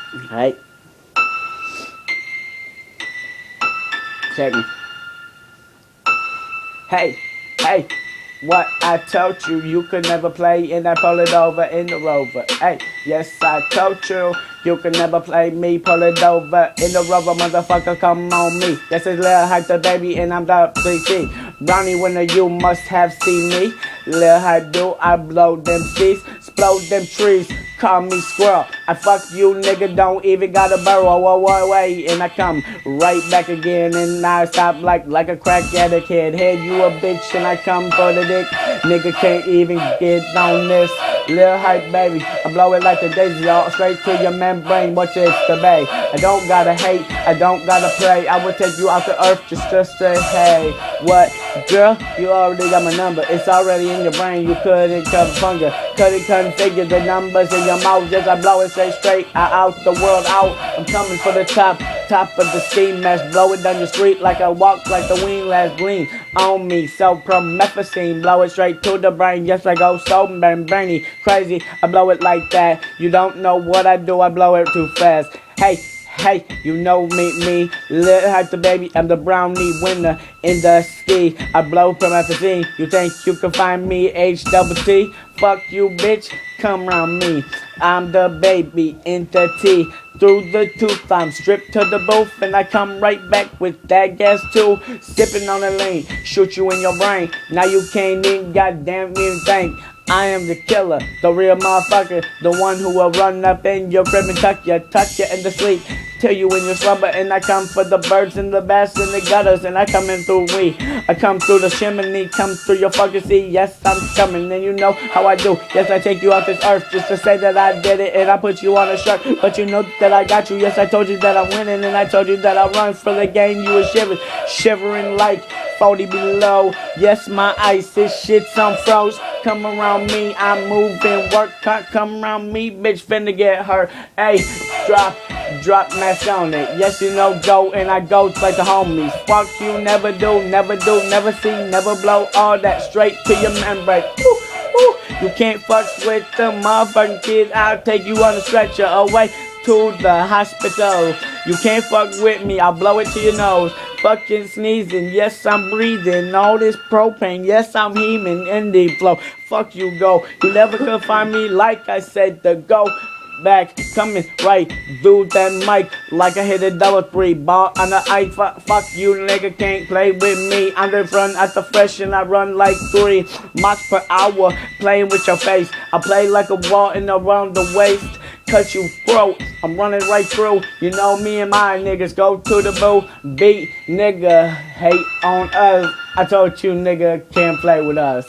Hey, check me. Hey, hey, what I told you, you could never play, and I pull it over in the Rover. Hey, yes, I told you, you could never play me, pull it over in the Rover, motherfucker, come on me. Yes, it's Lil Hype the baby, and I'm the BC. Brownie winner, you must have seen me. Lil Hype do, I blow them seeds, explode them trees. Call me squirrel. I fuck you, nigga. Don't even got a burrow. Away, and I come right back again, and I stop like a crack addict kid. Head you a bitch, and I come for the dick. Nigga can't even get on this. Lil Hype, baby. I blow it like the daisy, all straight to your membrane. Watch this, the bay. I don't gotta hate. I don't gotta play. I will take you out the earth just to say, hey, what, girl? You already got my number. It's already in your brain. You couldn't configure. Couldn't configure the numbers in your mouth. Just I blow it straight. I out the world out. I'm coming for the top of the steam mask. Blow it down your street like I walk like the wing last gleam on me. So promethazine, blow it straight to the brain. Yes, I go so brainy, crazy. I blow it like that. You don't know what I do. I blow it too fast. Hey, you know me, Lil Hype the baby, I'm the brownie winner in the ski. I blow promethazine, you think you can find me, H-double-T? Fuck you, bitch, come around me. I'm the baby in the T. Through the tooth, I'm stripped to the booth, and I come right back with that gas too. Sipping on the lean, shoot you in your brain. Now you can't even goddamn even think. I am the killer, the real motherfucker, the one who will run up in your crib and tuck you in the sleep, till you in your slumber. And I come for the birds and the bats and the gutters, and I come in through me. I come through the chimney, come through your fucking sea. Yes, I'm coming, and you know how I do. Yes, I take you off this earth just to say that I did it, and I put you on a shirt. But you know that I got you. Yes, I told you that I'm winning, and I told you that I run for the game. You were shivering like 40 below. Yes, my ice is shit's unfroze. Come around me, I'm moving work. Come around me, bitch, finna get hurt. Hey, drop mask on it. Yes, you know, go, and I go like the homies. Fuck you, never do, never see, never blow. All that straight to your membrane. You can't fuck with the motherfucking kid. I'll take you on a stretcher away to the hospital. You can't fuck with me, I'll blow it to your nose. Fucking sneezing, yes, I'm breathing all this propane, yes, I'm heaving in the flow. Fuck you, go. You never could find me, like I said, to go back, coming right through that mic like I hit a double three ball on the ice. Fuck you, nigga, can't play with me. I'm the front at the fresh, and I run like 3 miles per hour, playing with your face. I play like a wall and around the waist. Cut you throat, I'm running right through. You know me and my niggas go to the boo. Beat, nigga, hate on us. I told you, nigga, can't play with us.